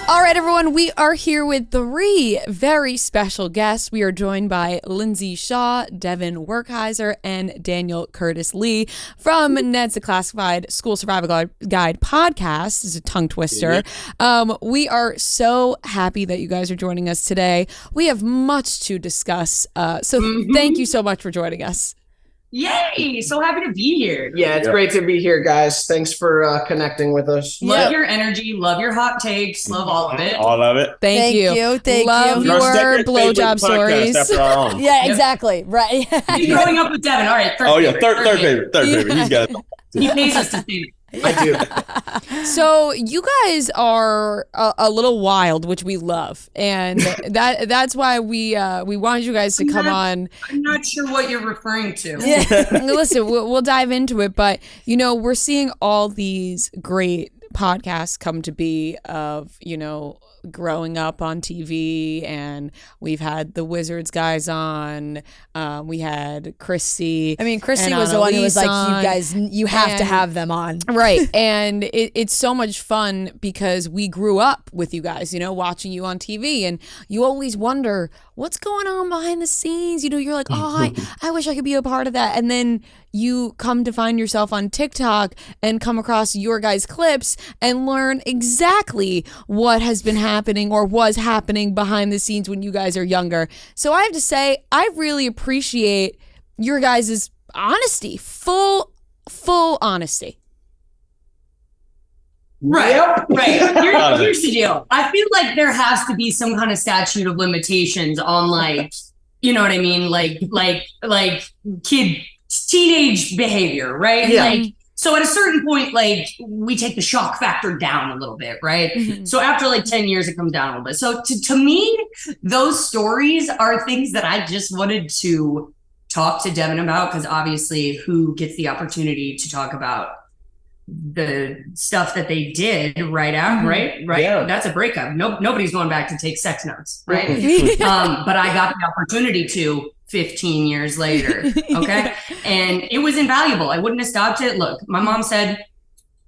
All right, everyone, we are here with 3 very special guests. We are joined by Lindsay Shaw, Devin Werkheiser, and Daniel Curtis Lee from Ned's Declassified School Survival Guide podcast. It's a tongue twister. We are so happy that you guys are joining us today. We have much to discuss, so thank you so much for joining us. Yay! So happy to be here. Yeah, it's great to be here, guys. Thanks for connecting with us. Love your energy, love your hot takes, love all of it. All of it. Thank you. Love your blowjob stories. After our own. Yeah, exactly. Right. You're growing up with Devin. All right, third favorite. Third favorite. He's got it. He pays us to say it. I do. So you guys are a little wild, which we love, and that's why we wanted you guys to come on. I'm not sure what you're referring to. Listen, we'll dive into it, but we're seeing all these great podcasts come to be of growing up on TV, and we've had the Wizards guys on. We had Chrissy. I mean, Chrissy was the one who was like, "You guys, you have to have them on." Right, and it's so much fun because we grew up with you guys, watching you on TV, and you always wonder what's going on behind the scenes. You're like, oh, I wish I could be a part of that, and then you come to find yourself on TikTok and come across your guys' clips and learn exactly what has been happening or was happening behind the scenes when you guys are younger. So I have to say, I really appreciate your guys' honesty, full honesty. Right. Here's the deal. I feel like there has to be some kind of statute of limitations on, like, you know what I mean? Like teenage behavior, right? Yeah. Like, so at a certain point, like, we take the shock factor down a little bit, right? Mm-hmm. So after like 10 years, it comes down a little bit. So to me, those stories are things that I just wanted to talk to Devin about, because obviously who gets the opportunity to talk about the stuff that they did right out, right? Yeah. That's a breakup. Nobody's going back to take sex notes, right? But I got the opportunity to 15 years later. Okay. And it was invaluable. I wouldn't have stopped it. Look, my mom said,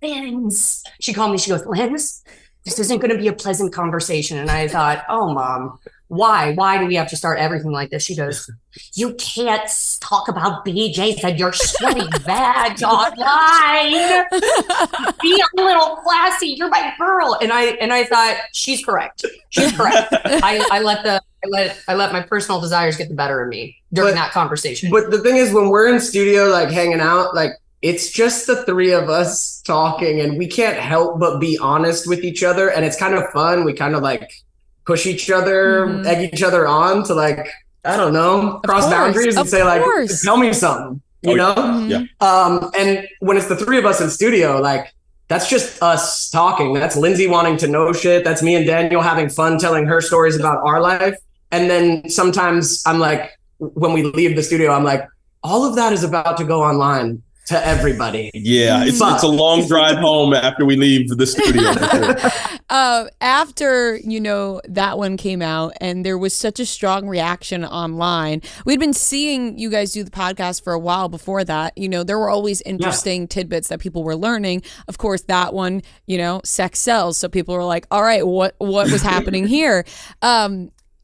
Lens, she called me, she goes, Lens, this isn't going to be a pleasant conversation. And I thought, oh, Mom, why do we have to start everything like this? She goes, you can't talk about BJs and your sweaty vag online. Be a little classy. You're my girl. And I thought, she's correct. I let my personal desires get the better of me during that conversation. But the thing is, when we're in studio, like hanging out, like it's just the 3 of us talking, and we can't help but be honest with each other. And it's kind of fun. We kind of like push each other, egg each other on to, like, I don't know, cross boundaries and say, like, tell me something, you know? Yeah. And when it's the 3 of us in studio, like, that's just us talking. That's Lindsay wanting to know shit. That's me and Daniel having fun telling her stories about our life. And then sometimes I'm like, when we leave the studio, I'm like, all of that is about to go online to everybody. Yeah, it's a long drive home after we leave the studio. After, that one came out and there was such a strong reaction online. We'd been seeing you guys do the podcast for a while before that. There were always interesting tidbits that people were learning. Of course, that one, sex sells. So people were like, all right, what was happening here?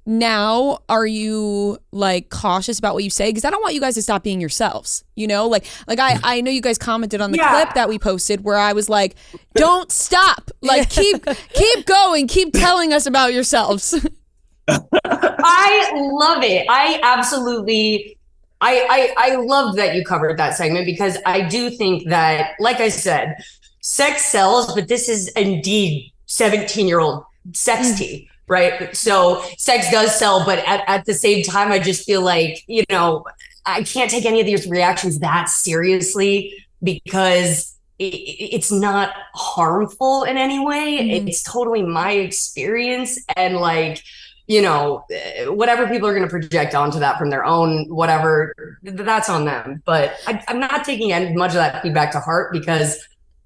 Now, are you like cautious about what you say? Because I don't want you guys to stop being yourselves. I know you guys commented on the clip that we posted where I was like, don't stop. Like, keep going. Keep telling us about yourselves. I love it. I absolutely, I love that you covered that segment, because I do think that, like I said, sex sells, but this is indeed 17-year-old sex tea. Right. So sex does sell. But at the same time, I just feel like, I can't take any of these reactions that seriously, because it's not harmful in any way. It's totally my experience. And like, whatever people are going to project onto that from their own, whatever, that's on them. But I'm not taking much of that feedback to heart, because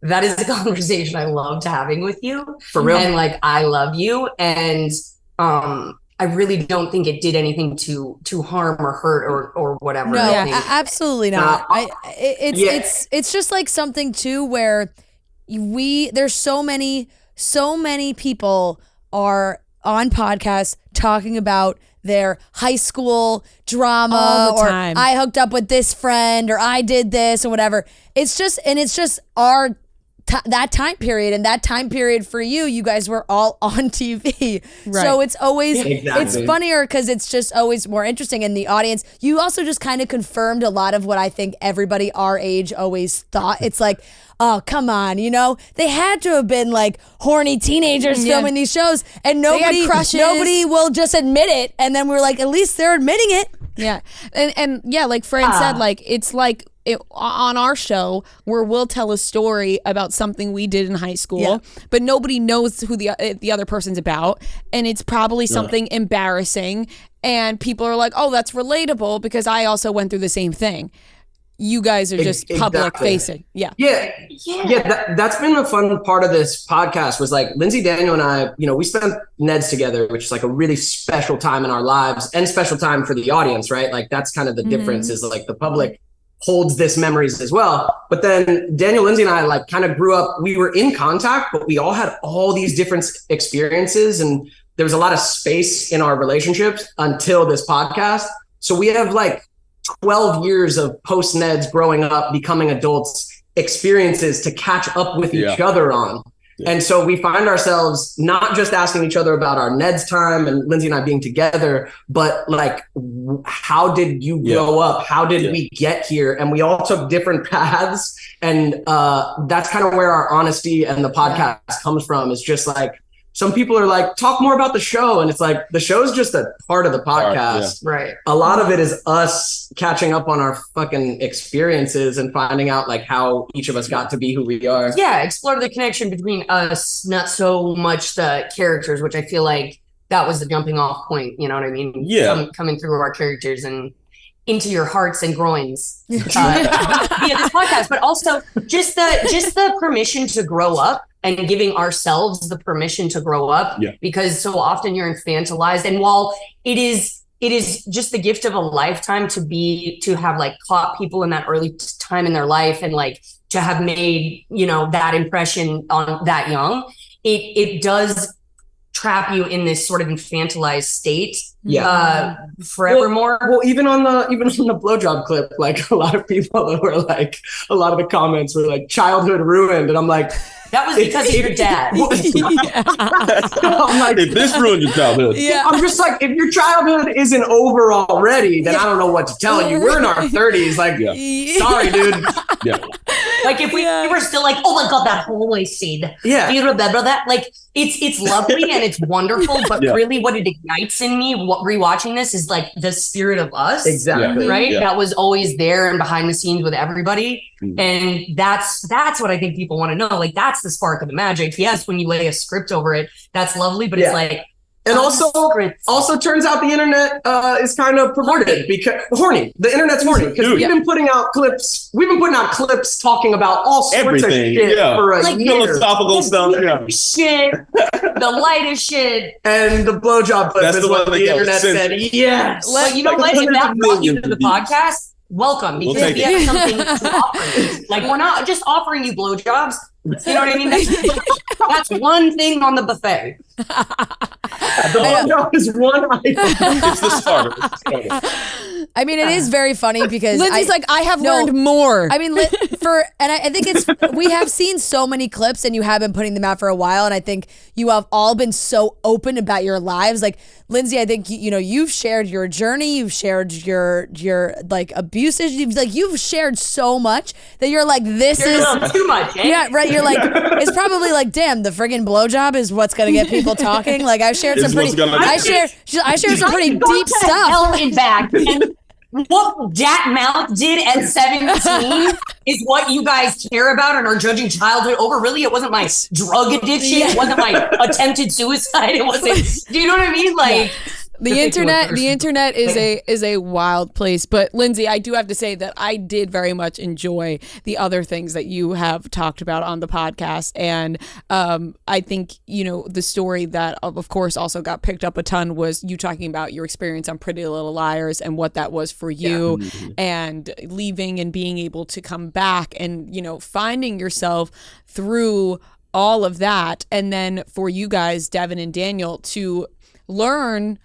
that is a conversation I loved having with you. For real. And like, I love you. And I really don't think it did anything to harm or hurt or whatever. No, absolutely not. It's just like something too where there's so many people are on podcasts talking about their high school drama or time. I hooked up with this friend or I did this or whatever. It's just our that time period, and that time period for you guys were all on TV. Right. So it's always, Exactly. it's funnier because it's just always more interesting. And the audience, you also just kind of confirmed a lot of what I think everybody our age always thought. It's like, oh, come on, you know, they had to have been like horny teenagers filming these shows, and nobody will just admit it. And then we're like, at least they're admitting it. Yeah. And yeah, like Fran said, like, it's like on our show where we'll tell a story about something we did in high school, but nobody knows who the other person's about. And it's probably something embarrassing. And people are like, oh, that's relatable because I also went through the same thing. You guys are just public facing. Yeah. That's been a fun part of this podcast was like Lindsay, Daniel, and I, you know, we spent Neds together, which is like a really special time in our lives and special time for the audience, right? Like that's kind of the difference is like the public holds this memories as well. But then Daniel, Lindsay, and I like kind of grew up, we were in contact, but we all had all these different experiences, and there was a lot of space in our relationships until this podcast. So we have like 12 years of post-Neds growing up, becoming adults, experiences to catch up with each other on. Yeah. And so we find ourselves not just asking each other about our Neds time and Lindsay and I being together, but like, how did you grow up? How did we get here? And we all took different paths. And that's kind of where our honesty and the podcast comes from. Is just like, some people are like, talk more about the show. And it's like, the show's just a part of the podcast. Right. A lot of it is us catching up on our fucking experiences and finding out like how each of us got to be who we are. Yeah. Explore the connection between us, not so much the characters, which I feel like that was the jumping off point. You know what I mean? Yeah. Coming through our characters and into your hearts and groins via this podcast, but also just the permission to grow up and giving ourselves the permission to grow up, because so often you're infantilized. And while it is just the gift of a lifetime to have like caught people in that early time in their life and like to have made, you know, that impression on that young, it does trap you in this sort of infantilized state forevermore. Well, even on the blowjob clip, like a lot of people were like, a lot of the comments were like childhood ruined, and I'm like, that was because of your dad. I'm like, if this ruined your childhood. I'm just like, if your childhood isn't over already, then I don't know what to tell you. We're in our 30s. Like, sorry, dude. Like if we were still like, oh my God, that hallway scene. Do you remember that? Like it's lovely and it's wonderful, but really what it ignites in me, rewatching this is like the spirit of us. Exactly. Right? That was always there and behind the scenes with everybody. And that's what I think people want to know. Like that's the spark of the magic. Yes, when you lay a script over it, that's lovely, but it's like, and also turns out the internet is kind of perverted because horny. The internet's horny because we've been putting out clips. We've been putting out clips talking about all sorts of shit for a year. Philosophical stuff. Shit, the lightest shit, and the blowjob clip is what the internet said. Yes, but you know what? If that brought you to the podcast, welcome, because we have something to offer you. Like we're not just offering you blowjobs. You know what I mean? That's one thing on the buffet. Is one item. It's the starter. I mean, it is very funny because Lindsay's like, I have learned more. I mean, I think we have seen so many clips and you have been putting them out for a while. And I think you have all been so open about your lives. Like Lindsay, I think, you know, you've shared your journey. You've shared your like abuses. You've shared so much that you're like, this is too much. Eh? Yeah, right. You're like, it's probably like, damn, the friggin' blowjob is what's going to get people talking. Like I've shared some pretty, I shared some pretty deep stuff. Hell in back. And what Dat Mouth did at 17 is what you guys care about and are judging childhood over. Really, it wasn't my drug addiction. It wasn't my attempted suicide. It wasn't. Do you know what I mean? Like. The internet is a wild place. But Lindsay, I do have to say that I did very much enjoy the other things that you have talked about on the podcast. And I think, you know, the story that of course also got picked up a ton was you talking about your experience on Pretty Little Liars and what that was for you and leaving and being able to come back and, you know, finding yourself through all of that, and then for you guys, Devin and Daniel, to learn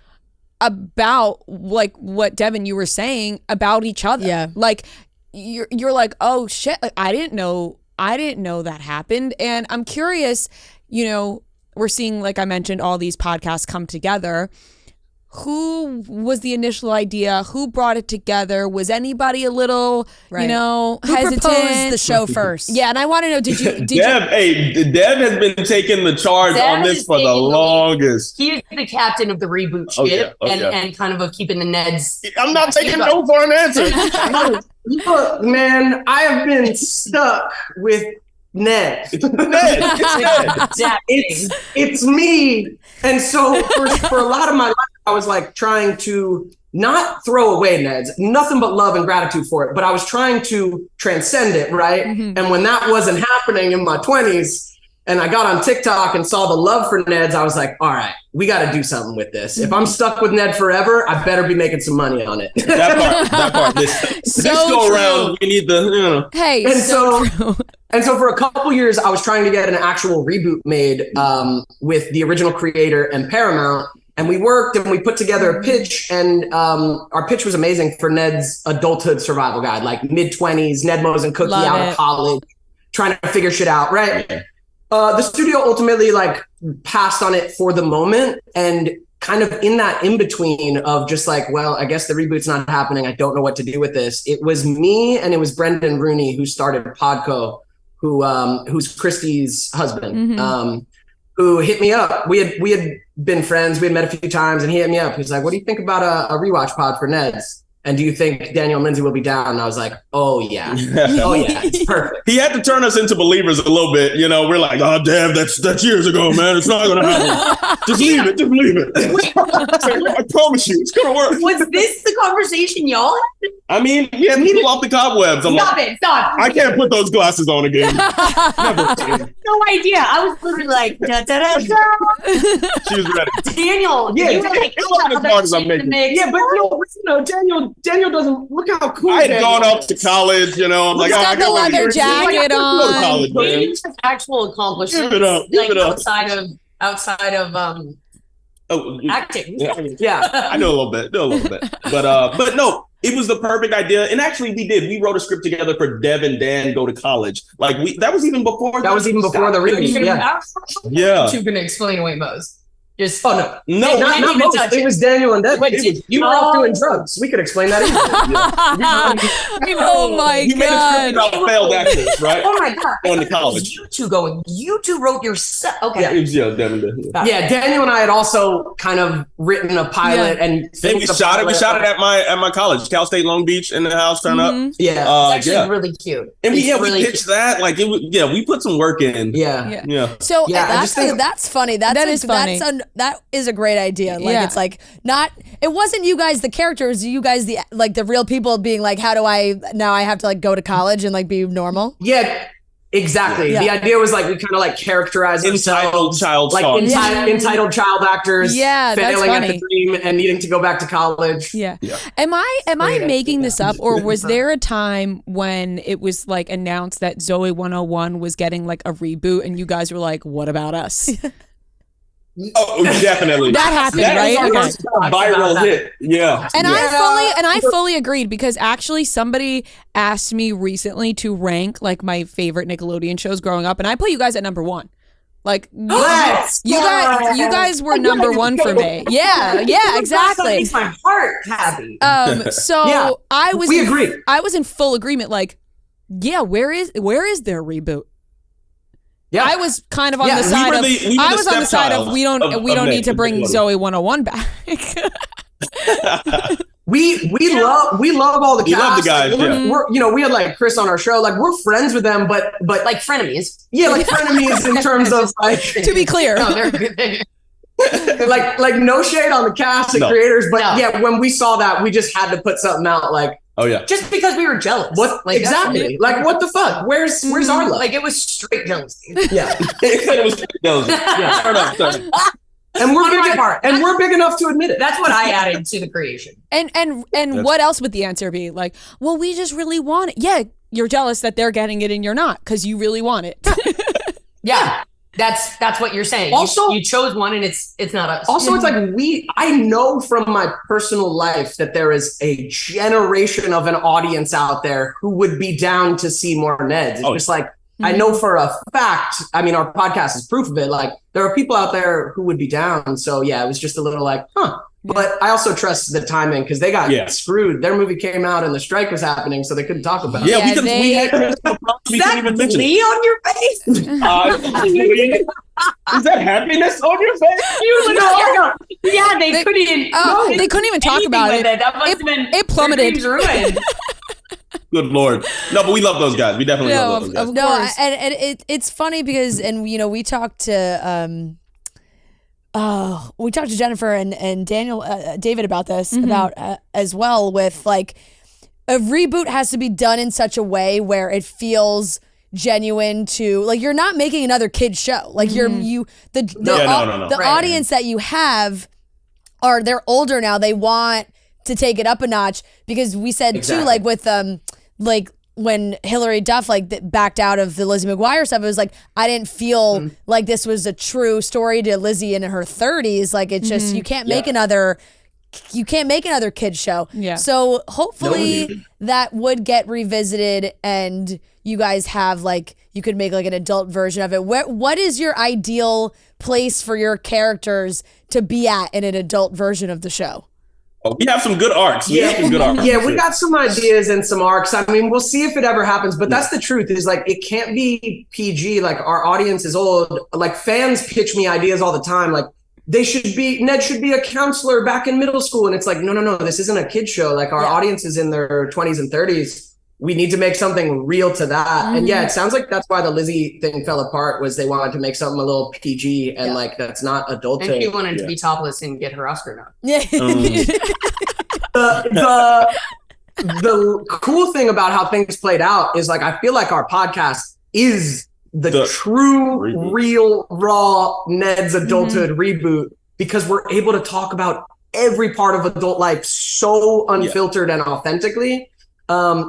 about like what Devin you were saying about each other. Yeah. Like you're like, oh shit, like, I didn't know that happened. And I'm curious, you know, we're seeing, like I mentioned, all these podcasts come together. Who was the initial idea? Who brought it together? Was anybody a little, you know, Who hesitant? proposed the show first? Yeah, and I want to know, did you? Dev has been taking the charge on this for the longest. He's the captain of the reboot ship and kind of keeping the Neds. I'm not taking no for an answer. Look, man, I have been stuck with Ned. It's me. And so for a lot of my life, I was like trying to not throw away Neds, nothing but love and gratitude for it. But I was trying to transcend it, right? Mm-hmm. And when that wasn't happening in my 20s, and I got on TikTok and saw the love for Neds, I was like, all right, we got to do something with this. If I'm stuck with Ned forever, I better be making some money on it. that part. This go around, we need the, you know. Hey, and so for a couple years, I was trying to get an actual reboot made with the original creator and Paramount. And we worked and we put together a pitch, and our pitch was amazing for Ned's adulthood survival guide, like mid-20s, Ned, Mose, and Cookie out of college, trying to figure shit out, right? Yeah. The studio ultimately like passed on it for the moment, and kind of in that in-between of just like, well, I guess the reboot's not happening. I don't know what to do with this. It was me and it was Brendan Rooney who started Podco, who's Christy's husband. Mm-hmm. Who hit me up. We had been friends. We had met a few times, and he hit me up. He's like, what do you think about a rewatch pod for Neds? And do you think Daniel and Lindsay will be down? And I was like, oh yeah. Oh yeah, it's perfect. He had to turn us into believers a little bit. You know, we're like, oh damn, that's years ago, man. It's not gonna happen. Just leave it. I promise you, it's gonna work. Was this the conversation y'all had? I mean, yeah, people off the cobwebs. Stop. I can't put those glasses on again. Never. No idea. I was literally like, da da da da. She was ready. Daniel, yeah, you were like, as hard as I'm making. Yeah, but Daniel doesn't look how cool. I had gone up to college, you know. I'm like, got the leather jacket on. Go to college, man. Daniel has actual accomplishments. Give it up. Outside of acting. Yeah. I know a little bit. But no, it was the perfect idea. And actually we wrote a script together for Dev and Dan go to college. Like that was even before the release. Yeah. You're gonna explain away Mose. Just not Mose. It was Daniel and Dev. You were off doing drugs. We could explain that. Oh my you god! Made a script about failed actors, right? Oh my god! Going to college. You two wrote yourself. Okay. Yeah, it was Devin. Yeah, Daniel and I had also kind of written a pilot and we shot it. We shot it at my college, Cal State Long Beach, in the house. Turn up. Yeah, it's actually really cute. And we pitched that. Like it was. Yeah, we put some work in. Yeah. So that's funny. That is funny. That is a great idea. Like it's like it wasn't you guys the characters, you guys the real people being like, how do I now I have to like go to college and like be normal? Yeah, exactly. The idea was like we kind of like characterize entitled child like entitled child actors failing at the dream and needing to go back to college. Yeah. Am I making this up, or was there a time when it was like announced that Zoe 101 was getting like a reboot and you guys were like, what about us? Oh, definitely. That happened, right? Viral hit. Yeah. And I fully agreed, because actually somebody asked me recently to rank like my favorite Nickelodeon shows growing up, and I put you guys at number 1. Like you guys were number 1 for me. Yeah, exactly. That makes my heart happy. So we agree. I was in full agreement. Like, yeah, where is their reboot? Yeah, I was kind of on the side of. I was on the side of we don't need to bring Zoe 101 back. we love all the cast. We love the guys. We're we had like Chris on our show. Like we're friends with them, but like frenemies. Yeah, like frenemies in terms of like. To be clear, no, they're good. like no shade on the cast and creators, but when we saw that, we just had to put something out. Like, oh yeah, just because we were jealous. What exactly? Like what the fuck? Where's our love? Like it was straight jealousy. Yeah, it was straight jealousy. Yeah, turn up. And we're big enough to admit it. That's what I added to the creation. And what else would the answer be? Like, well, we just really want it. Yeah, you're jealous that they're getting it and you're not, because you really want it. Yeah. That's what you're saying. Also, you chose one and it's not us. Also, it's like I know from my personal life that there is a generation of an audience out there who would be down to see more Neds. It's just like, I know for a fact, I mean, our podcast is proof of it. Like, there are people out there who would be down. So yeah, it was just a little like, huh. But I also trust the timing because they got screwed. Their movie came out and the strike was happening, so they couldn't talk about it. Yeah, we had we couldn't even mention Lee it. on your face? Is that happiness on your face? Yeah, they couldn't. They couldn't even talk about it. That must have been it plummeted. their dreams ruined. Good Lord. No, but we love those guys. We definitely love those guys. It's funny because, and you know, we talked to Jennifer and Daniel, David about this about as well with like a reboot has to be done in such a way where it feels genuine to like you're not making another kid's show. Like the audience that you have they're older now. They want to take it up a notch because we said too like with like when Hilary Duff backed out of the Lizzie McGuire stuff, it was like I didn't feel like this was a true story to Lizzie in her 30s. Like it's just you can't make another kids show. Yeah. So hopefully that would get revisited and you guys have like you could make like an adult version of it. What is your ideal place for your characters to be at in an adult version of the show? Oh, we have some good arcs. We got some ideas and some arcs. I mean, we'll see if it ever happens, but that's the truth is like, it can't be PG. Like our audience is old. Like fans pitch me ideas all the time. Like Ned should be a counselor back in middle school. And it's like, no, this isn't a kid show. Like our audience is in their 20s and 30s. We need to make something real to that. And it sounds like that's why the Lizzie thing fell apart was they wanted to make something a little PG and like, that's not adult. And she wanted to be topless and get her Oscar now. Yeah. The cool thing about how things played out is like, I feel like our podcast is the true, real, raw Ned's adulthood reboot because we're able to talk about every part of adult life so unfiltered and authentically.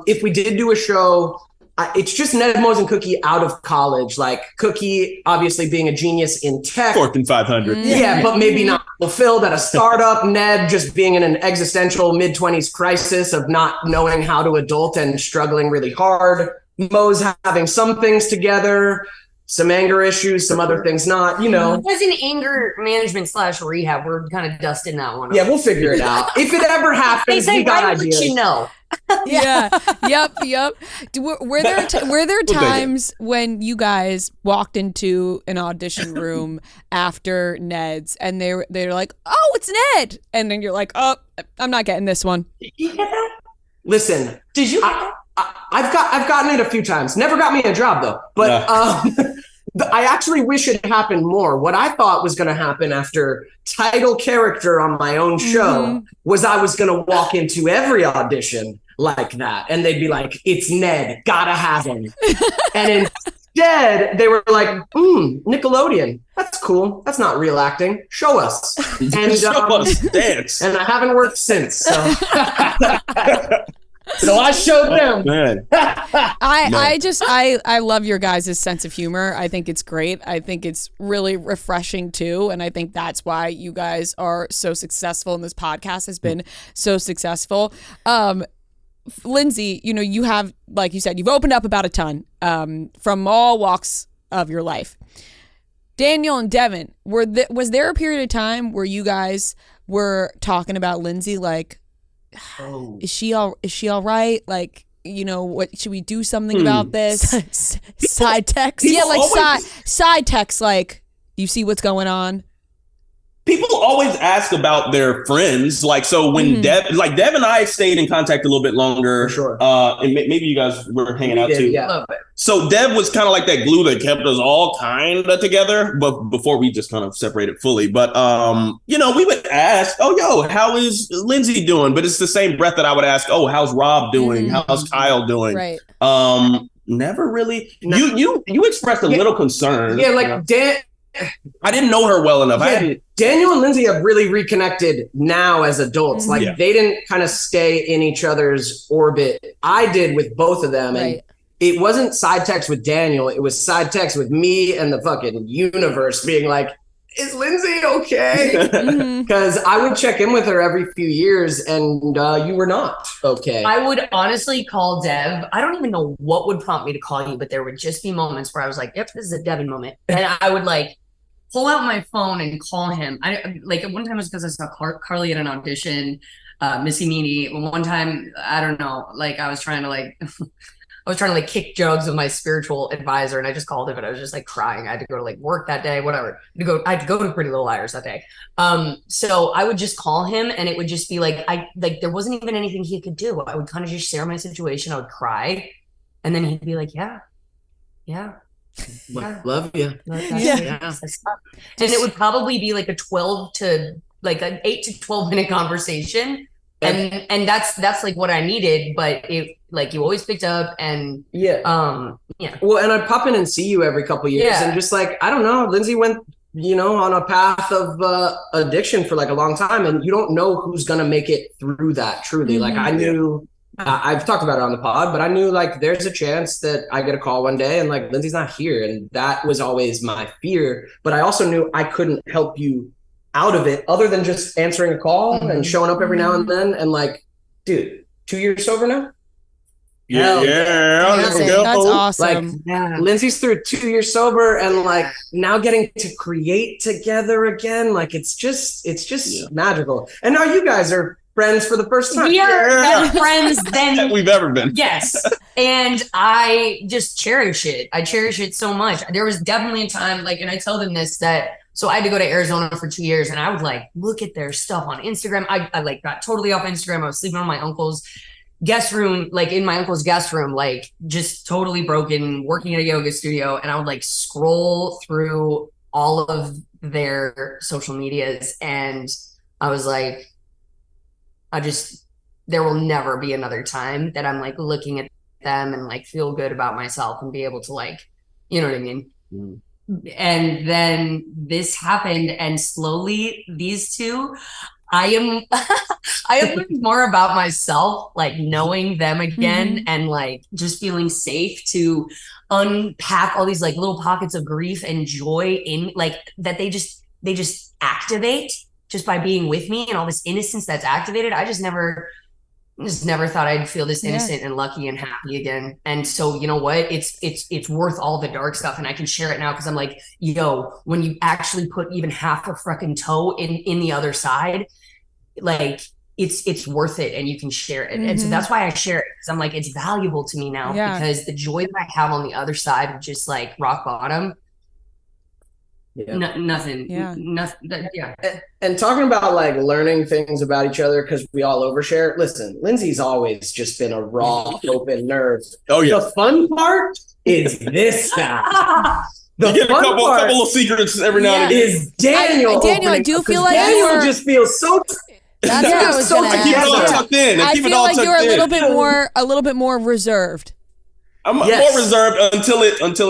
If we did do a show, it's just Ned, Mose, and Cookie out of college. Like Cookie, obviously being a genius in tech. Fortune 500. Yeah, but maybe not fulfilled at a startup. Ned just being in an existential mid-20s crisis of not knowing how to adult and struggling really hard. Mose having some things together, some anger issues, some other things not, you know. As in anger management / rehab, we're kind of dusting that one. Yeah, we'll figure it out. If it ever happens, we got ideas. You know. Yeah. Yep. Were there times when you guys walked into an audition room after Ned's and they're like, "Oh, it's Ned," and then you're like, "Oh, I'm not getting this one." Listen, did you? I've gotten it a few times. Never got me a job though. But I actually wish it happened more. What I thought was going to happen after title character on my own show was I was going to walk into every audition like that. And they'd be like, "It's Ned, gotta have him." And instead they were like, Nickelodeon. That's cool. That's not real acting. Show us. And show us dance. And I haven't worked since. So. So I showed them. Man. I love your guys' sense of humor. I think it's great. I think it's really refreshing too. And I think that's why you guys are so successful and this podcast has been so successful. Lindsay, you know, you have, like you said, you've opened up about a ton from all walks of your life. Daniel and Devin, was there a period of time where you guys were talking about Lindsay like, is she all right? Like, you know, what should we do something about this? Side text. Yeah, like side text, like, you see what's going on? People always ask about their friends. Like, so when Dev and I stayed in contact a little bit longer. For sure. And maybe you guys were hanging out too. Yeah. So Dev was kind of like that glue that kept us all kind of together, but before we just kind of separated fully. But, you know, we would ask, "Oh, yo, how is Lindsay doing?" But it's the same breath that I would ask, "Oh, how's Rob doing? How's Kyle doing?" Right. Never really. No. You expressed a little concern. Yeah, like I didn't know her well enough. Daniel and Lindsay have really reconnected now as adults. Like they didn't kind of stay in each other's orbit. I did with both of them. And it wasn't side text with Daniel. It was side text with me and the fucking universe being like, is Lindsay okay? Because I would check in with her every few years and you were not okay. I would honestly call Dev. I don't even know what would prompt me to call you, but there would just be moments where I was like, yep, this is a Devin moment. And I would like pull out my phone and call him. I like at one time it was because I saw Carly at an audition, Missy Meany. One time, I don't know, like I was trying to kick jugs with my spiritual advisor, and I just called him and I was just like crying. I had to go to like work that day, whatever. I had to go to Pretty Little Liars that day. So I would just call him and it would just be like, there wasn't even anything he could do. I would kind of just share my situation. I would cry. And then he'd be like, yeah. Love you. And it would probably be like an 8 to 12 minute conversation. And that's like what I needed, but it like you always picked up and Well, and I'd pop in and see you every couple of years and just like, I don't know, Lindsay went, on a path of addiction for like a long time, and you don't know who's gonna make it through that truly. Like I knew, I've talked about it on the pod, but I knew like there's a chance that I get a call one day and like Lindsay's not here, and that was always my fear. But I also knew I couldn't help you out of it other than just answering a call and showing up every now and then. And like, dude, 2 years sober now? That's awesome. Like Lindsay's through 2 years sober and like now getting to create together again. Like it's just magical. And now you guys are friends for the first time. We are better friends than we've ever been. Yes. And I just cherish it. I cherish it so much. There was definitely a time, like, and I tell them this, that so I had to go to Arizona for 2 years and I would like look at their stuff on Instagram. I like got totally off Instagram. I was sleeping on my uncle's guest room, like in my uncle's guest room, like just totally broken, working at a yoga studio. And I would like scroll through all of their social medias. And I was like, there will never be another time that I'm like looking at them and like feel good about myself and be able to like, you know what I mean? And then this happened, and slowly these two, I am learning more about myself, like knowing them again and like just feeling safe to unpack all these like little pockets of grief and joy in like that they just activate just by being with me, and all this innocence that's activated. I just never thought I'd feel this innocent and lucky and happy again. And so, you know what? It's worth all the dark stuff. And I can share it now because I'm like, yo, when you actually put even half a freaking toe in the other side, like it's worth it, and you can share it. And so that's why I share it, because I'm like, it's valuable to me now because the joy that I have on the other side of just like rock bottom. Nothing. And talking about like learning things about each other because we all overshare. Listen, Lindsay's always just been a raw, open nerve. Oh yeah. The fun part is this now. You get a couple of secrets every now and again. Is Daniel? Daniel, I do feel like Daniel just feels so. That's what I was so gonna keep it all ask. tucked in. I feel like you're a little bit more reserved. I'm more reserved until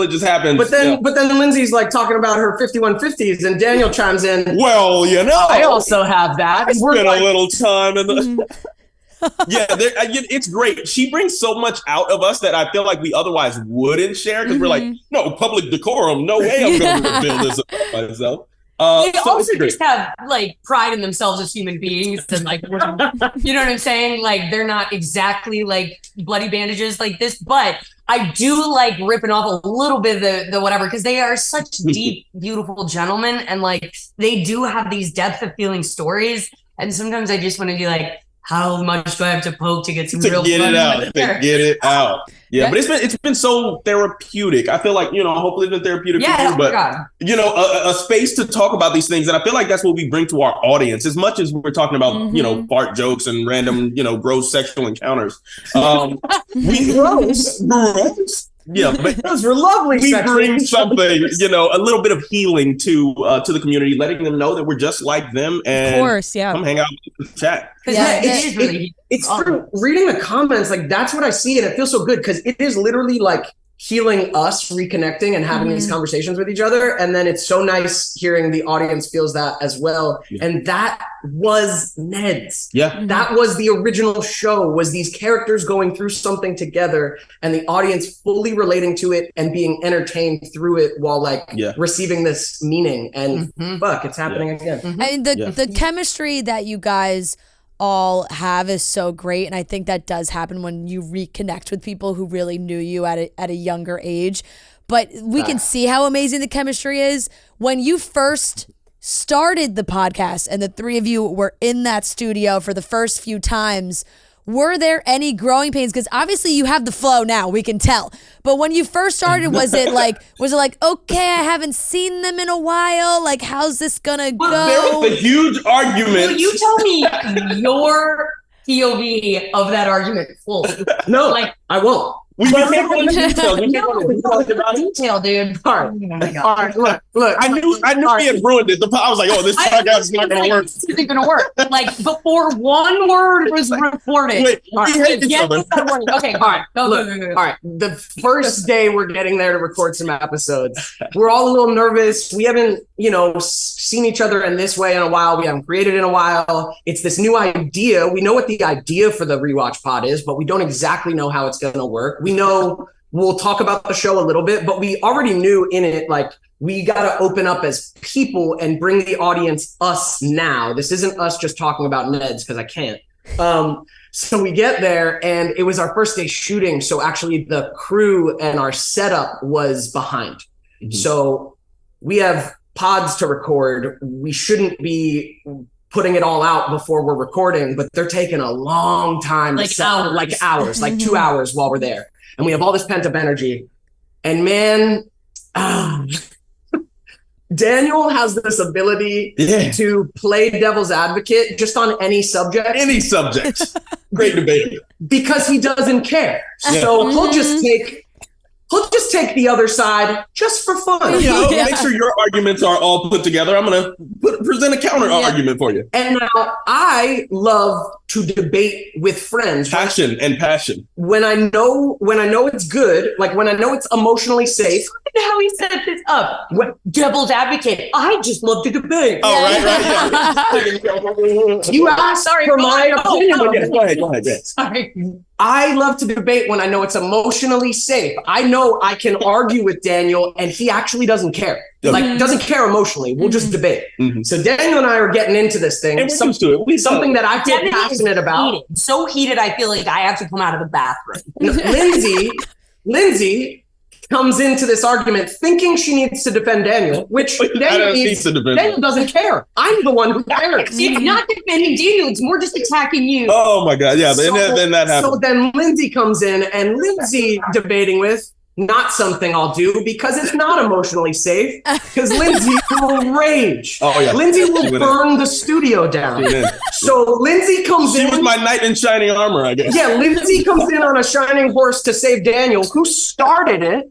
it just happens. But then Lindsay's like talking about her 5150s, and Daniel chimes in. Well, I also have that. I spent a little time in the. It's great. She brings so much out of us that I feel like we otherwise wouldn't share because we're like, no, public decorum. No way I'm going to reveal this about myself. They also just have like pride in themselves as human beings, and like, you know what I'm saying? Like they're not exactly like bloody bandages like this, but I do like ripping off a little bit of the whatever, because they are such deep, beautiful gentlemen, and like they do have these depth of feeling stories. And sometimes I just want to be like, how much do I have to poke to get some real get fun it out? Get it out. Yeah, but it's been so therapeutic. I feel like, hopefully it's been therapeutic for you, but a space to talk about these things. And I feel like that's what we bring to our audience. As much as we're talking about, fart jokes and random, gross sexual encounters. We gross. Yeah, but those were lovely. We bring something, a little bit of healing to the community, letting them know that we're just like them, and of course, come hang out with the chat. It's true. Reading the comments, like that's what I see, and it feels so good because it is literally like healing us, reconnecting, and having these conversations with each other. And then it's so nice hearing the audience feels that as well. Yeah. And that was Ned's. Yeah. That was the original show, was these characters going through something together and the audience fully relating to it and being entertained through it while like receiving this meaning. And fuck, it's happening again. And the chemistry that you guys all have is so great, and I think that does happen when you reconnect with people who really knew you at a younger age. But we can see how amazing the chemistry is when you first started the podcast and the three of you were in that studio for the first few times. Were there any growing pains? Because obviously you have the flow now, we can tell. But when you first started, was it like, okay, I haven't seen them in a while. Like, how's this gonna go? There was a huge argument. Will you tell me your POV of that argument full? No, like I won't. We can't go into detail. We can't go into detail, dude. All right, look. I knew we had ruined it. I was like, oh, this podcast is not going to work. This isn't going to work. Like, before one word was reported. Wait, okay, all right. All right. The first day we're getting there to record some episodes, we're all a little nervous. We haven't, seen each other in this way in a while. We haven't created in a while. It's this new idea. We know what the idea for the Rewatch Pod is, but we don't exactly know how it's going to work. We know we'll talk about the show a little bit, but we already knew in it, like, we got to open up as people and bring the audience us now. This isn't us just talking about Ned's because I can't. So we get there and it was our first day shooting. So actually the crew and our setup was behind. Mm-hmm. So we have pods to record. We shouldn't be putting it all out before we're recording, but they're taking a long time. Like hours, like 2 hours while we're there. And we have all this pent up energy. And man, Daniel has this ability to play devil's advocate just on any subject. Any subject. Great debate. Because he doesn't care. So he'll just take the other side just for fun. Make sure your arguments are all put together. I'm going to present a counter argument for you. And now I love to debate with friends. Passion. When I know it's good, like when I know it's emotionally safe. Look at how he set this up. Devil's advocate. I just love to debate. Oh, right. You asked for my opinion. Go ahead. Sorry. I love to debate when I know it's emotionally safe. I know I can argue with Daniel and he actually doesn't care. Like, doesn't care emotionally. We'll just debate. Mm-hmm. So Daniel and I are getting into this thing. And we're used to it. Something that I feel passionate about. So heated, I feel like I have to come out of the bathroom. Lindsay comes into this argument thinking she needs to defend Daniel, which Daniel doesn't care. I'm the one who cares. It's not defending Daniel. It's more just attacking you. Oh my God. Yeah. Then that happens. So then Lindsay comes in and Lindsay debating with, not something I'll do because it's not emotionally safe. Because Lindsay will rage. Oh yeah, Lindsay will burn the studio down. So Lindsay comes in. She was my knight in shining armor, I guess. Yeah, Lindsay comes in on a shining horse to save Daniel, who started it.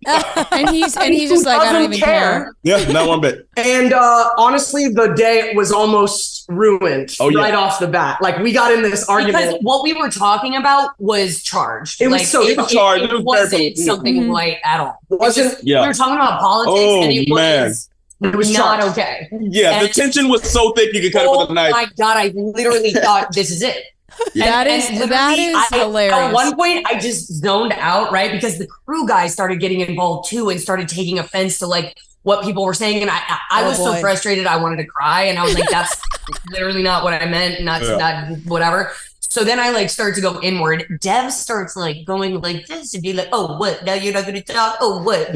and he's just like, I don't even care. Yeah, not one bit. And honestly, the day was almost ruined right off the bat. Like, we got in this argument. Because what we were talking about was charged. It was charged. It wasn't something light at all. We were talking about politics and it was not okay. Yeah, and the tension was so thick you could cut it with a knife. Oh my God, I literally thought this is it. That is hilarious. At one point, I just zoned out, right? Because the crew guys started getting involved too and started taking offense to like what people were saying. And I was so frustrated, I wanted to cry. And I was like, that's literally not what I meant. Not whatever. So then I like start to go inward. Dev starts like going like this and be like, oh, what? Now you're not going to talk? Oh, what?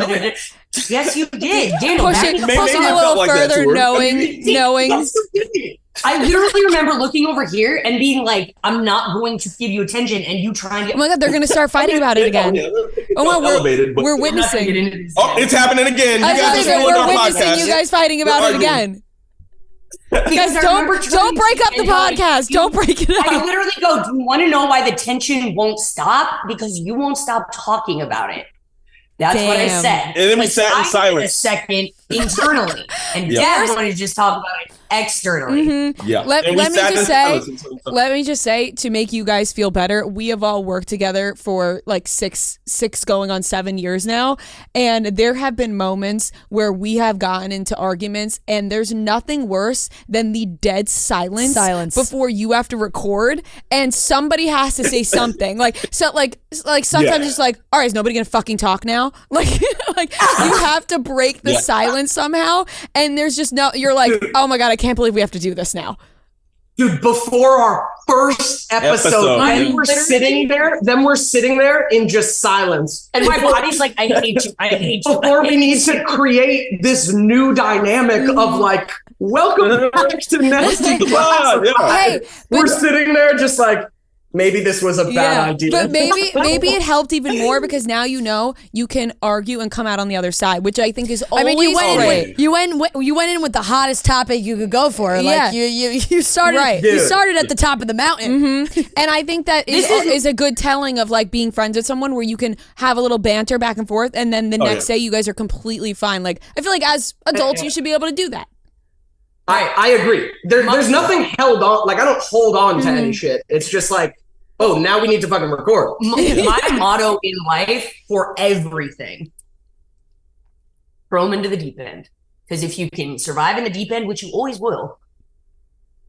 Yes, you did. Daniel, pushing a little further, knowing. I literally remember looking over here and being like, I'm not going to give you attention, and you trying to. Oh my God, they're going to start fighting about it again. We're witnessing. Oh, it's happening again. We're witnessing you guys fighting about it again. Guys, don't break up the podcast. Don't break it up. I literally go, do you want to know why the tension won't stop? Because you won't stop talking about it. That's what I said. And then we sat in silence. A second internally. And Dad wanted to just talk about it. externally. Yeah. Let me just say, to make you guys feel better, we have all worked together for like six going on 7 years now. And there have been moments where we have gotten into arguments, and there's nothing worse than the dead silence before you have to record, and somebody has to say something. Sometimes it's like, all right, is nobody gonna fucking talk now? Like you have to break the silence somehow. And there's just you're like, oh my God, I can't believe we have to do this now. Dude, before our first episode, we're sitting there in just silence. And my body's like, I hate you. Before we need to create this new dynamic of like, welcome back to Nasty Class. Hey, we're sitting there just like, maybe this was a bad idea. But maybe it helped even more because now you can argue and come out on the other side, which I think is always great. You went in with the hottest topic you could go for. Like you started at the top of the mountain. Mm-hmm. And I think that is a good telling of like being friends with someone where you can have a little banter back and forth, and then the next day you guys are completely fine. Like I feel like as adults you should be able to do that. I agree. There's nothing held on. Like I don't hold on to any shit. It's just like, oh, now we need to fucking record. My motto in life for everything: throw them into the deep end. Because if you can survive in the deep end, which you always will,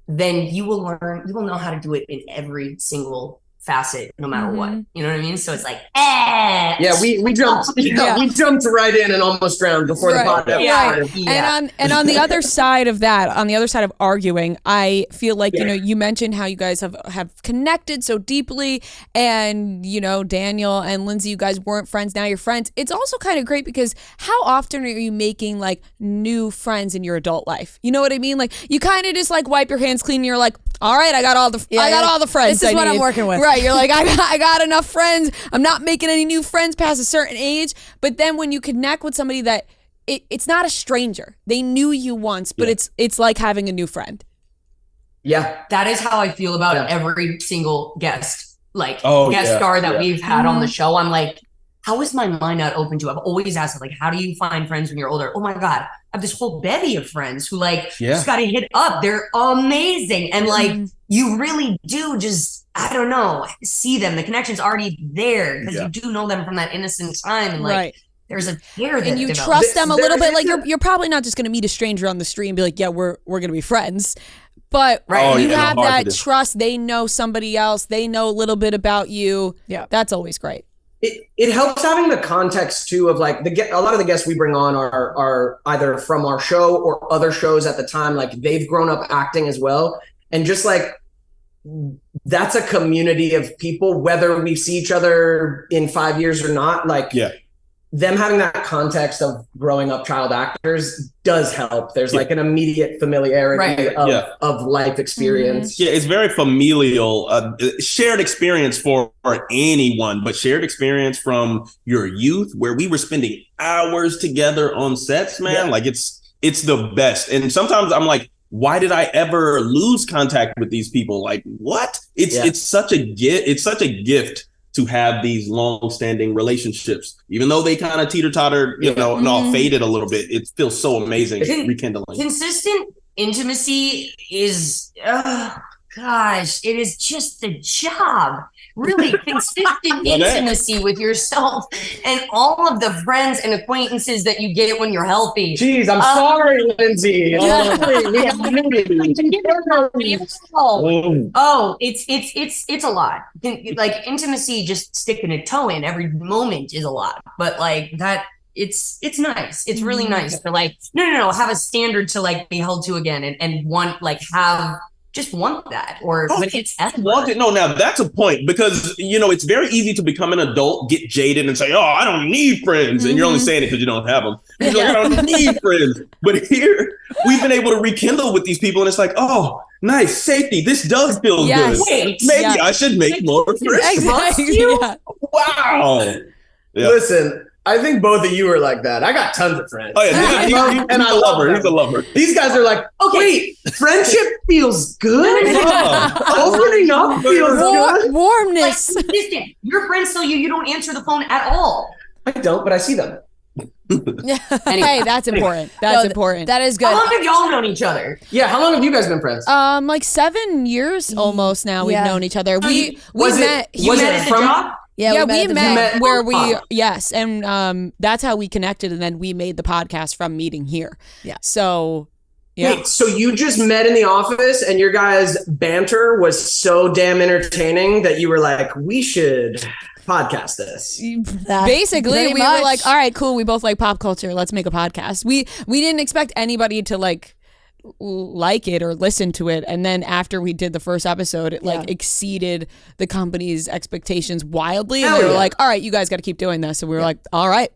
then you will learn. You will know how to do it in every single facet, no matter what. You know what I mean? So it's like, yeah, we jumped. We jumped right in and almost drowned before the podcast. And on the other side of that, on the other side of arguing, I feel like you mentioned how you guys have connected so deeply, and Daniel and Lindsay, you guys weren't friends, now you're friends. It's also kind of great because how often are you making like new friends in your adult life? You know what I mean? Like you kind of just like wipe your hands clean, and you're like, all right, I got all the friends. This is what I'm working with. Right. You're like, I got enough friends. I'm not making any new friends past a certain age. But then when you connect with somebody that it's not a stranger, they knew you once, but it's like having a new friend. Yeah. That is how I feel about every single guest, star that we've had on the show. I'm like, how is my mind not open to? I've always asked, like, how do you find friends when you're older? Oh my God, I have this whole bevy of friends who just got to hit up. They're amazing. And like, you really do just, I don't know, see them. The connection's already there because you do know them from that innocent time. And like, there's a care that and you trust them a little bit. Like you're probably not just going to meet a stranger on the street and be like, yeah, we're going to be friends. But you have that trust. They know somebody else. They know a little bit about you. Yeah, that's always great. It helps having the context too of like a lot of the guests we bring on are either from our show or other shows at the time. Like they've grown up acting as well, and just like that's a community of people, whether we see each other in 5 years or not. Like them having that context of growing up child actors does help. There's like an immediate familiarity of life experience. Yeah, it's very familial, shared experience for anyone, but shared experience from your youth where we were spending hours together on sets, man. Yeah. Like it's the best. And sometimes I'm like, why did I ever lose contact with these people? Like what? It's such a gift. It's such a gift to have these long-standing relationships, even though they kind of teeter-totter, and all faded a little bit. It feels so amazing, rekindling. Consistent intimacy is, it is just the job. Really consistent intimacy with yourself and all of the friends and acquaintances that you get when you're healthy. Jeez, I'm sorry, Lindsay. It's a lot. Like intimacy, just sticking a toe in every moment is a lot. But like that, it's nice. It's really nice to like no have a standard to like be held to again and want like just want that but it's want it. No, now that's a point because it's very easy to become an adult, get jaded, and say, "Oh, I don't need friends," and you're only saying it because you don't have them. You're like, "I don't need friends," but here we've been able to rekindle with these people, and it's like, "Oh, nice safety. This does feel good. Maybe I should make more friends." Exactly. Wow. Yeah. Listen. I think both of you are like that. I got tons of friends. Oh yeah, and I love her. He's a lover. These guys are like, wait, friendship feels good. Opening up feels good. Warmness. Like, your friends tell you don't answer the phone at all. I don't, but I see them. Hey, that's important. That's important. That is good. How long have y'all known each other? Yeah, how long have you guys been friends? Like 7 years almost now. We've known each other. We met. You met at the job? Yeah, we at the met job. where yes, and that's how we connected, and then we made the podcast from meeting here. Yeah. So. Yeah. Wait, so you just met in the office and your guys' banter was so damn entertaining that you were like, we should podcast this. Basically, we were like, all right, cool. We both like pop culture. Let's make a podcast. We didn't expect anybody to like it or listen to it. And then after we did the first episode, it like exceeded the company's expectations wildly. And they were like, all right, you guys got to keep doing this. And we were like, all right.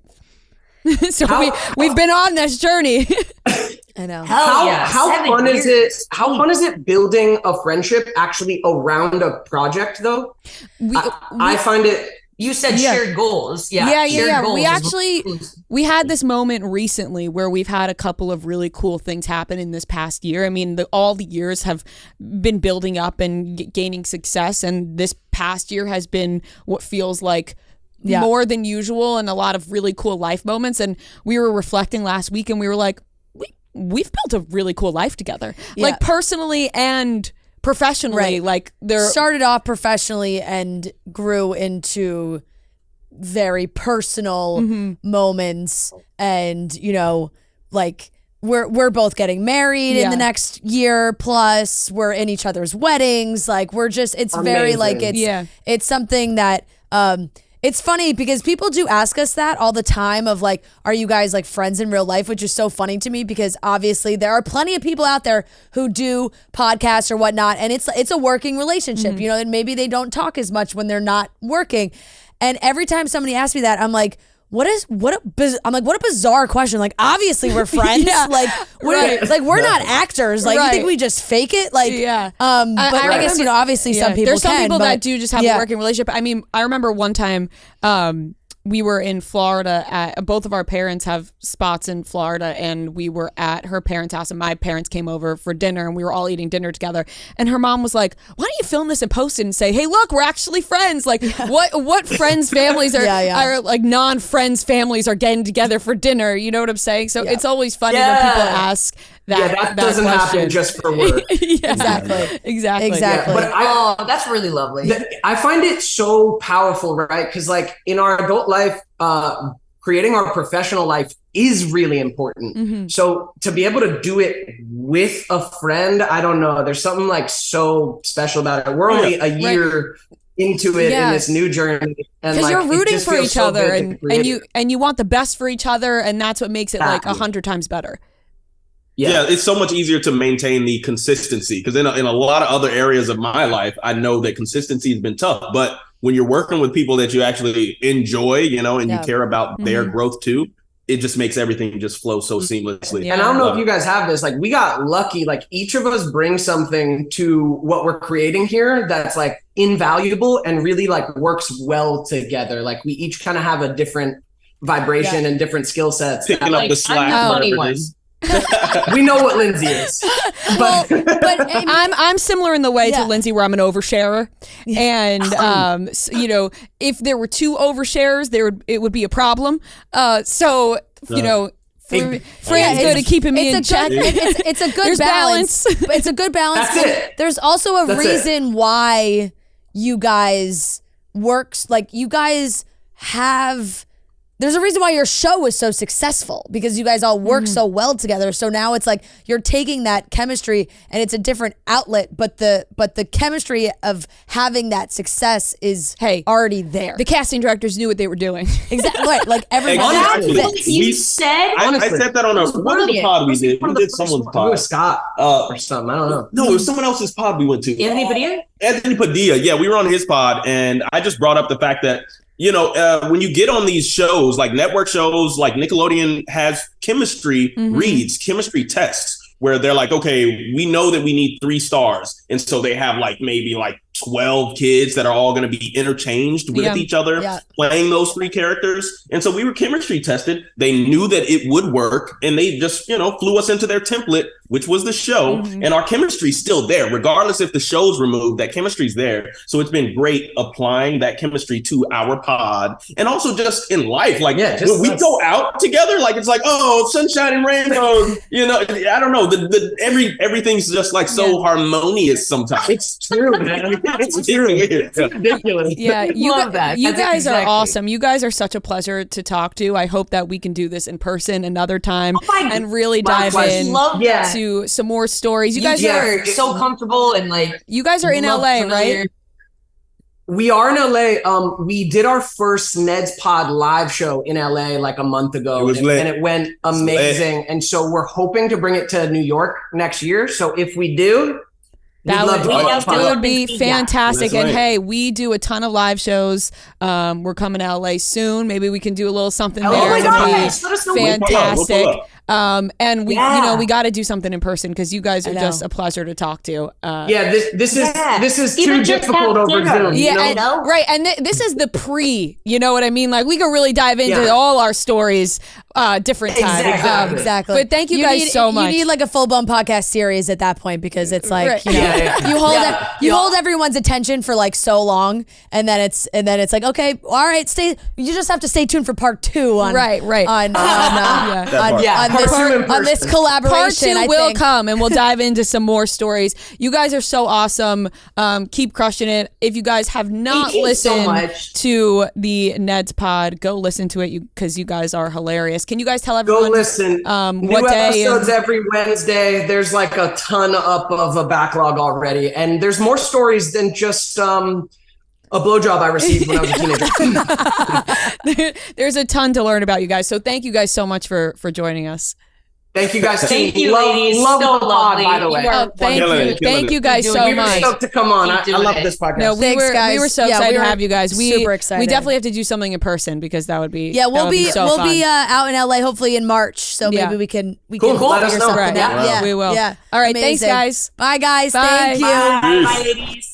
So we've been on this journey. I know. How fun is it? How fun is it building a friendship actually around a project though? I find it. You said shared goals. Yeah. We had this moment recently where we've had a couple of really cool things happen in this past year. I mean, all the years have been building up and gaining success, and this past year has been what feels like more than usual and a lot of really cool life moments. And we were reflecting last week and we were like, we've built a really cool life together, like personally and professionally. Like there started off professionally and grew into very personal moments. And, you know, like we're both getting married in the next year plus. We're in each other's weddings. Like we're just, it's amazing. Very like it's something that it's funny because people do ask us that all the time of like, are you guys like friends in real life? Which is so funny to me because obviously there are plenty of people out there who do podcasts or whatnot. And it's a working relationship, you know, and maybe they don't talk as much when they're not working. And every time somebody asks me that, I'm like, what a bizarre question. Like, obviously we're friends. Like, we're not actors. Like, you think we just fake it? Like, but I guess, you know, obviously some people there's some can, people but, that do just have a working relationship. I mean, I remember one time, we were in Florida both of our parents have spots in Florida, and we were at her parents' house and my parents came over for dinner and we were all eating dinner together. And her mom was like, why don't you film this and post it and say, hey, look, we're actually friends. Like what friends families are like non-friends families are getting together for dinner. You know what I'm saying? So it's always funny when people ask that doesn't question. happen just for work. Exactly. Yeah, but that's really lovely. I find it so powerful, right? Because like in our adult life, creating our professional life is really important. So to be able to do it with a friend, I don't know. There's something like so special about it. We're only a year into it in this new journey, and because like, you're rooting for each other, and you want the best for each other, and that's what makes it like 100 times better. Yeah, it's so much easier to maintain the consistency because in a lot of other areas of my life, I know that consistency has been tough. But when you're working with people that you actually enjoy, you know, and you care about their growth too, it just makes everything just flow so seamlessly. And I don't know if you guys have this, like we got lucky, like each of us brings something to what we're creating here that's like invaluable and really like works well together. Like we each kind of have a different vibration and different skill sets. Picking up the slack. I'm the funny one. We know what Lindsay is, but I'm similar in the way to Lindsay, where I'm an oversharer, and you know, if there were two oversharers, it would be a problem. So you know. Fran's good at keeping me in check. It's a good balance. It's a good balance. That's it. There's also a reason why you guys have. There's a reason why your show is so successful because you guys all work so well together. So now it's like you're taking that chemistry and it's a different outlet, but the chemistry of having that success is already there. The casting directors knew what they were doing. Exactly. Right. Like everybody. You said I said that on one of the pod we did. We did someone's pod. It was Scott or something. I don't know. No, it was someone else's pod we went to. Anthony Padilla? Anthony Padilla. Yeah, we were on his pod, and I just brought up the fact that, you know, when you get on these shows, like network shows, like Nickelodeon has chemistry reads, chemistry tests, where they're like, okay, we know that we need 3 stars. And so they have like maybe like 12 kids that are all going to be interchanged with each other, playing those 3 characters. And so we were chemistry tested. They knew that it would work, and they just, you know, flew us into their template which was the show, and our chemistry's still there, regardless if the show's removed. That chemistry's there, so it's been great applying that chemistry to our pod, and also just in life. Like when we go out together, like it's like, oh, sunshine and rainbows. You know, I don't know. Everything's just like so harmonious sometimes. It's true, man. It's true. It's ridiculous. Yeah, you guys are awesome. You guys are such a pleasure to talk to. I hope that we can do this in person another time and really dive in to some more stories. You guys are so comfortable and like you guys are in LA, right? We are in LA. We did our first Ned's Pod live show in LA like a month ago, and it went amazing. And so we're hoping to bring it to New York next year. So if we do, that would be fantastic. And hey, we do a ton of live shows. We're coming to LA soon. Maybe we can do a little something there. Oh my gosh, fantastic. And we, we got to do something in person because you guys are just a pleasure to talk to. This is too difficult over Zoom. Yeah, right. And this is the pre. You know what I mean? Like we could really dive into all our stories, different times. Exactly. But thank you guys so much. You need like a full-blown podcast series at that point because it's like you hold everyone's attention for like so long, and then it's like, okay, all right, you just have to stay tuned for part 2 on on this collaboration. Part 2 will come, and we'll dive into some more stories. You guys are so awesome. Keep crushing it. If you guys have not listened to the Ned's Pod, go listen to it because you guys are hilarious. Can you guys tell everyone? Go listen. What New day episodes every Wednesday. There's like a ton up of a backlog already, and there's more stories than just a blowjob I received when I was a teenager. There's a ton to learn about you guys. So thank you guys so much for joining us. Thank you guys. Thank you, ladies. Love so the pod, by the way. Thank you guys so we much. We were stoked to come on. I love this podcast. No, we were so excited to have you guys. Super excited. We definitely have to do something in person because that would be we'll be out in LA hopefully in March. So maybe we can let us know. We will. Yeah, we will. Yeah. All right. Amazing. Thanks, guys. Bye, guys. Bye. Thank you. Bye, ladies.